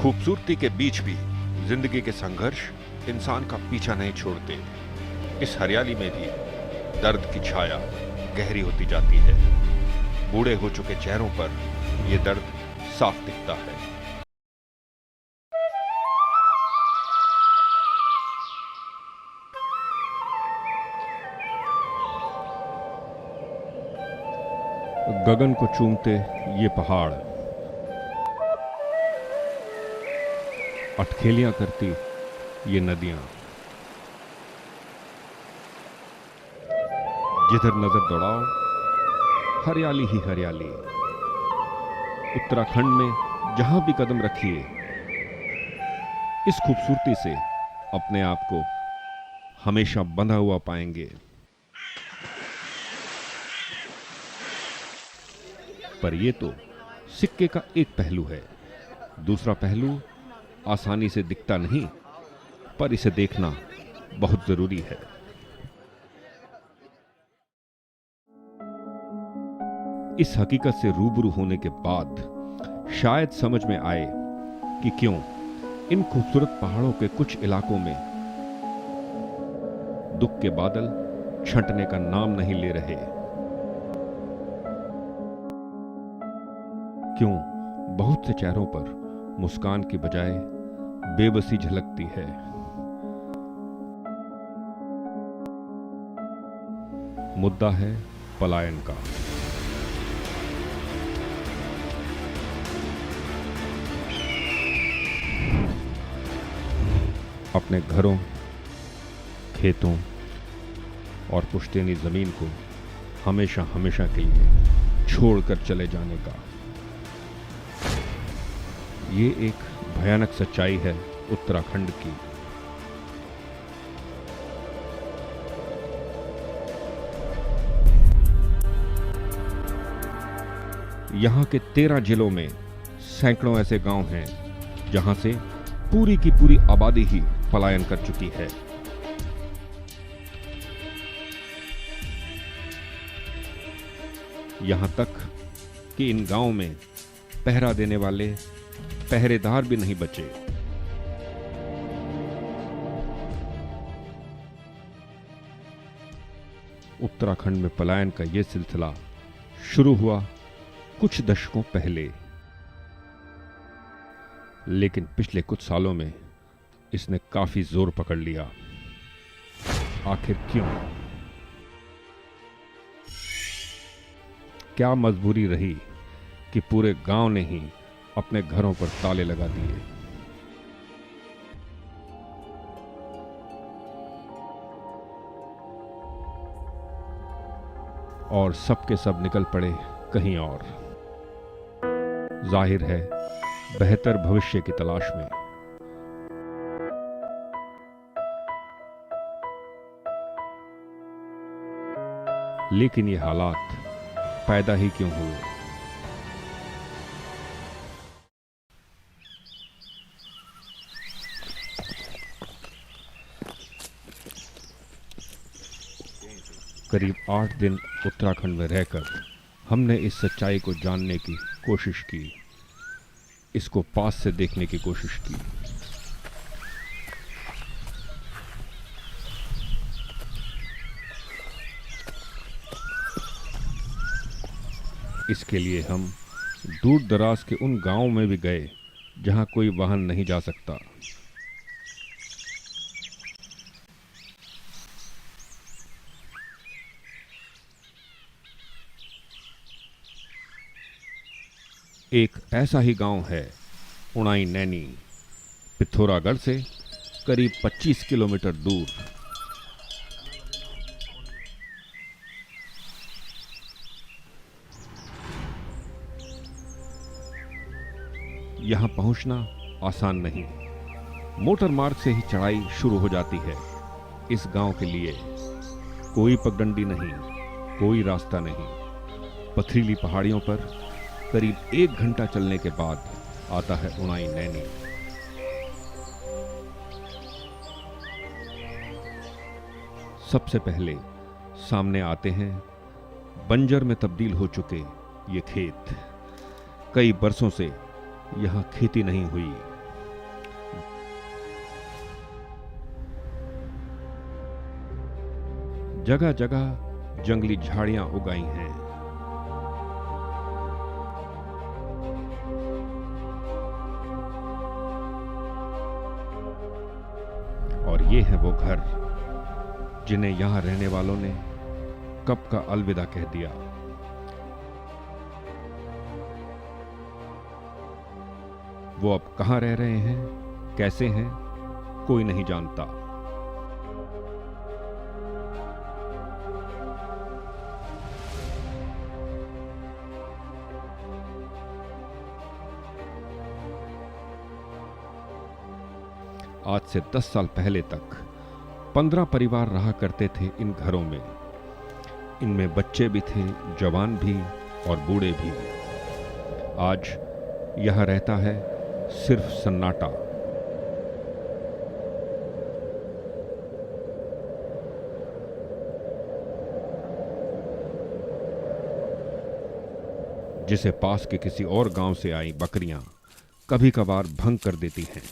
खूबसूरती के बीच भी जिंदगी के संघर्ष इंसान का पीछा नहीं छोड़ते। इस हरियाली में भी दर्द की छाया गहरी होती जाती है। बूढ़े हो चुके चेहरों पर यह दर्द साफ दिखता है। गगन को चूमते ये पहाड़, अटखेलियां करती ये नदियां, जिधर नजर दौड़ाओ हरियाली ही हरियाली। उत्तराखंड में जहां भी कदम रखिए, इस खूबसूरती से अपने आप को हमेशा बंधा हुआ पाएंगे। पर यह तो सिक्के का एक पहलू है। दूसरा पहलू आसानी से दिखता नहीं, पर इसे देखना बहुत जरूरी है। इस हकीकत से रूबरू होने के बाद शायद समझ में आए कि क्यों इन खूबसूरत पहाड़ों के कुछ इलाकों में दुख के बादल छंटने का नाम नहीं ले रहे। क्यों बहुत से चेहरों पर मुस्कान की बजाय बेबसी झलकती है। मुद्दा है पलायन का। अपने घरों, खेतों और पुश्तैनी जमीन को हमेशा हमेशा के लिए छोड़कर चले जाने का। ये एक भयानक सच्चाई है उत्तराखंड की। यहां के 13 जिलों में सैकड़ों ऐसे गांव हैं जहां से पूरी की पूरी आबादी ही पलायन कर चुकी है। यहां तक कि इन गांवों में पहरा देने वाले पहरेदार भी नहीं बचे। उत्तराखंड में पलायन का यह सिलसिला शुरू हुआ कुछ दशकों पहले, लेकिन पिछले कुछ सालों में इसने काफी जोर पकड़ लिया। आखिर क्यों? क्या मजबूरी रही कि पूरे गांव ने ही अपने घरों पर ताले लगा दिए? और सबके सब निकल पड़े कहीं और, जाहिर है बेहतर भविष्य की तलाश में। लेकिन ये हालात पैदा ही क्यों हुए? करीब 8 दिन उत्तराखंड में रहकर हमने इस सच्चाई को जानने की कोशिश की, इसको पास से देखने की कोशिश की। इसके लिए हम दूर दराज के उन गांवों में भी गए जहां कोई वाहन नहीं जा सकता। एक ऐसा ही गांव है उणाई नैनी, पिथौरागढ़ से करीब 25 किलोमीटर दूर। यहां पहुंचना आसान नहीं। मोटर मार्ग से ही चढ़ाई शुरू हो जाती है। इस गांव के लिए कोई पगडंडी नहीं, कोई रास्ता नहीं। पथरीली पहाड़ियों पर करीब 1 घंटा चलने के बाद आता है उणाई नैनी। सबसे पहले सामने आते हैं बंजर में तब्दील हो चुके ये खेत। कई बरसों से यहां खेती नहीं हुई। जगह जगह जंगली झाड़ियां उगाई हैं। और ये है वो घर जिन्हें यहां रहने वालों ने कब का अलविदा कह दिया। वो अब कहां रह रहे हैं, कैसे हैं, कोई नहीं जानता। आज से 10 साल पहले तक 15 परिवार रहा करते थे इन घरों में। इनमें बच्चे भी थे, जवान भी और बूढ़े भी। आज यहां रहता है सिर्फ सन्नाटा। जिसे पास के किसी और गांव से आई बकरियां कभी कभार भंग कर देती हैं।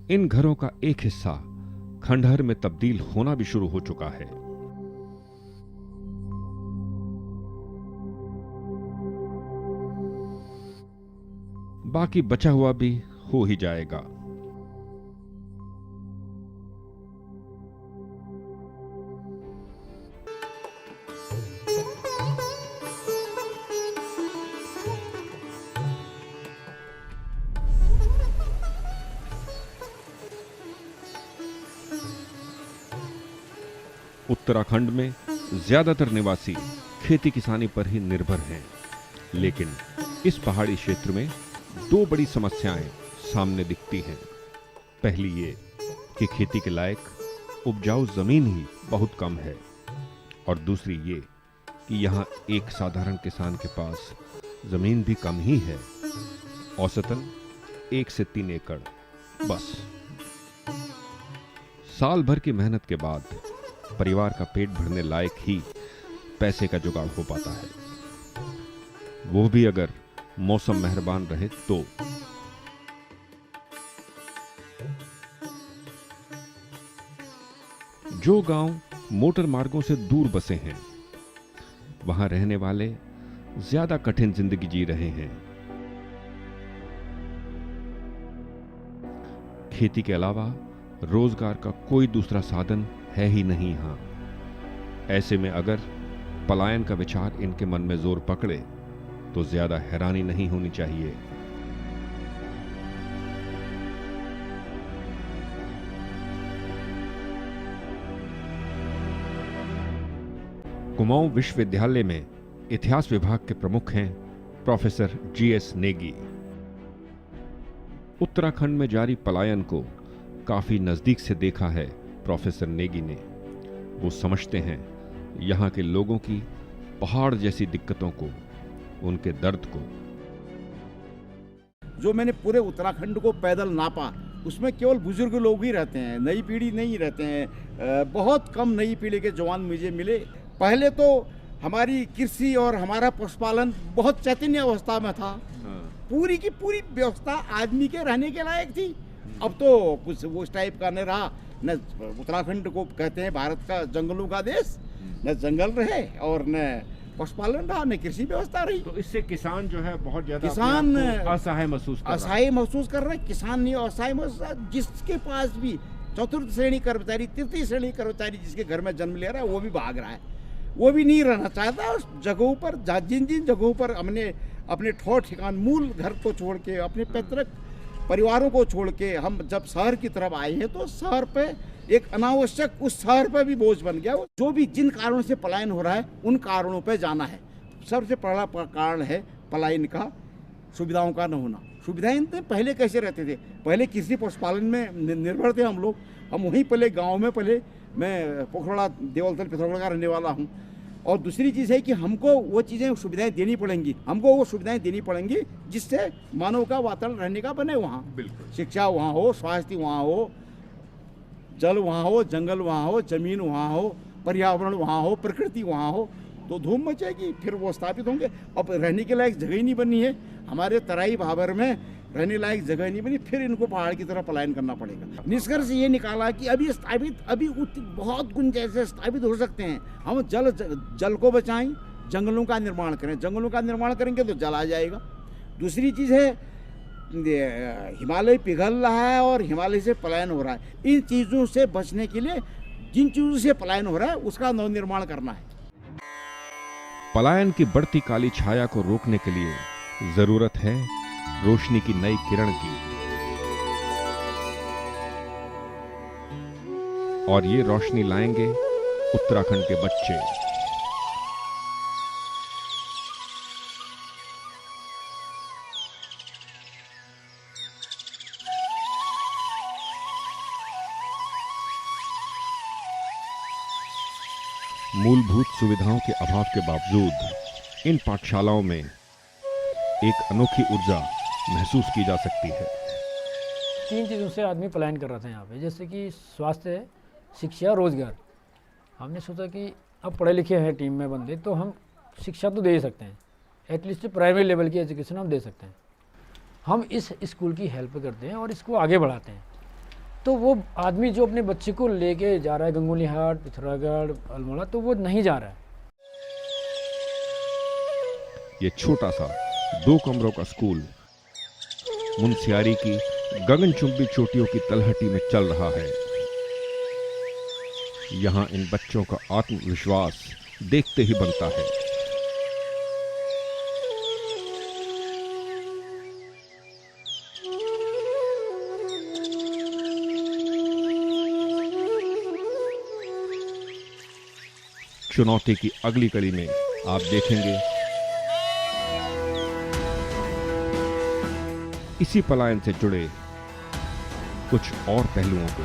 इन घरों का एक हिस्सा खंडहर में तब्दील होना भी शुरू हो चुका है। बाकी बचा हुआ भी हो ही जाएगा। उत्तराखंड में ज्यादातर निवासी खेती किसानी पर ही निर्भर हैं, लेकिन इस पहाड़ी क्षेत्र में दो बड़ी समस्याएं सामने दिखती हैं। पहली ये कि खेती के लायक उपजाऊ जमीन ही बहुत कम है, और दूसरी ये कि यहाँ एक साधारण किसान के पास जमीन भी कम ही है, औसतन 1 से 3 एकड़ बस। साल भर की मेहनत के बाद परिवार का पेट भरने लायक ही पैसे का जुगाड़ हो पाता है, वो भी अगर मौसम मेहरबान रहे तो। जो गांव मोटर मार्गों से दूर बसे हैं, वहां रहने वाले ज्यादा कठिन जिंदगी जी रहे हैं। खेती के अलावा रोजगार का कोई दूसरा साधन है ही नहीं यहां। ऐसे में अगर पलायन का विचार इनके मन में जोर पकड़े तो ज्यादा हैरानी नहीं होनी चाहिए। कुमाऊं विश्वविद्यालय में इतिहास विभाग के प्रमुख हैं प्रोफेसर जीएस नेगी। उत्तराखंड में जारी पलायन को काफी नजदीक से देखा है प्रोफेसर नेगी ने। वो समझते हैं यहां के लोगों की पहाड़ जैसी दिक्कतों को, उनके दर्द को। जो मैंने पूरे उत्तराखंड को पैदल नापा, उसमें केवल बुजुर्ग लोग ही रहते हैं, नई पीढ़ी नहीं रहते हैं। बहुत कम नई पीढ़ी के जवान मुझे मिले। पहले तो हमारी कृषि और हमारा पशुपालन बहुत चैतन्य अवस्था में था। पूरी की पूरी व्यवस्था आदमी के रहने के लायक थी। अब तो कुछ वो उस टाइप का नहीं रहा। न उत्तराखंड को कहते हैं भारत का जंगलों का देश, न जंगल रहे और न पशुपालन रहा, न कृषि व्यवस्था रही। तो इससे किसान जो है बहुत ज्यादा किसान असहाय महसूस कर रहे हैं। किसान नहीं असहाय महसूस, जिसके पास भी चतुर्थ श्रेणी कर्मचारी, तृतीय श्रेणी कर्मचारी जिसके घर में जन्म ले रहा है, वो भी भाग रहा है। वो भी नहीं रहना चाहता उस जगहों पर। जिन जिन जगहों पर हमने अपने ठौर ठिकान, मूल घर को छोड़ के, अपने पैतृक परिवारों को छोड़ के हम जब शहर की तरफ आए हैं, तो शहर पे एक अनावश्यक उस शहर पे भी बोझ बन गया। जो भी जिन कारणों से पलायन हो रहा है, उन कारणों पे जाना है। सबसे बड़ा कारण है पलायन का सुविधाओं का न होना। सुविधाएं पहले कैसे रहते थे? पहले कृषि पशुपालन में निर्भर थे हम लोग। हम वहीं पहले गाँव में, पहले मैं पोखरा देवलतल पिथौरागढ़ का रहने वाला हूँ। और दूसरी चीज़ है कि हमको वो चीज़ें सुविधाएं देनी पड़ेंगी। हमको वो सुविधाएं देनी पड़ेंगी जिससे मानव का वातावरण रहने का बने। वहाँ बिल्कुल शिक्षा वहाँ हो, स्वास्थ्य वहाँ हो, जल वहाँ हो, जंगल वहाँ हो, जमीन वहाँ हो, पर्यावरण वहाँ हो, प्रकृति वहाँ हो, तो धूम मचेगी। फिर वो स्थापित होंगे। अब रहने के लायक जगह ही नहीं बनी है। हमारे तराई भाबर में रहने लायक जगह नहीं बनी, फिर इनको पहाड़ की तरफ पलायन करना पड़ेगा। निष्कर्ष ये निकाला कि अभी बहुत गुंजाइश से स्थापित हो सकते हैं। हम जल को बचाएं, जंगलों का निर्माण करें। जंगलों का निर्माण करेंगे तो जल आ जाएगा। दूसरी चीज़ है, हिमालय पिघल रहा है और हिमालय से पलायन हो रहा है। इन चीज़ों से बचने के लिए जिन चीज़ों से पलायन हो रहा है उसका नवनिर्माण करना है। पलायन की बढ़ती काली छाया को रोकने के लिए जरूरत है रोशनी की नई किरण की, और ये रोशनी लाएंगे उत्तराखंड के बच्चे। मूलभूत सुविधाओं के अभाव के बावजूद इन पाठशालाओं में एक अनोखी ऊर्जा महसूस की जा सकती है। 3 चीज़ों से आदमी पलायन कर रहा था यहाँ पे, जैसे कि स्वास्थ्य, शिक्षा, रोजगार। हमने सोचा कि अब पढ़े लिखे हैं टीम में बंदे, तो हम शिक्षा तो दे ही सकते हैं, एटलीस्ट प्राइमरी लेवल की एजुकेशन हम दे सकते हैं। हम इस स्कूल की हेल्प करते हैं और इसको आगे बढ़ाते हैं। तो वो आदमी जो अपने बच्चे को लेके जा रहा है गंगोली हाट, पिथौरागढ़, अल्मोड़ा, तो वो नहीं जा रहा है। ये छोटा सा 2 कमरों का स्कूल मुनस्यारी की गगनचुंबी चोटियों की तलहटी में चल रहा है। यहां इन बच्चों का आत्मविश्वास देखते ही बनता है। चुनौती की अगली कड़ी में आप देखेंगे इसी पलायन से जुड़े कुछ और पहलुओं को।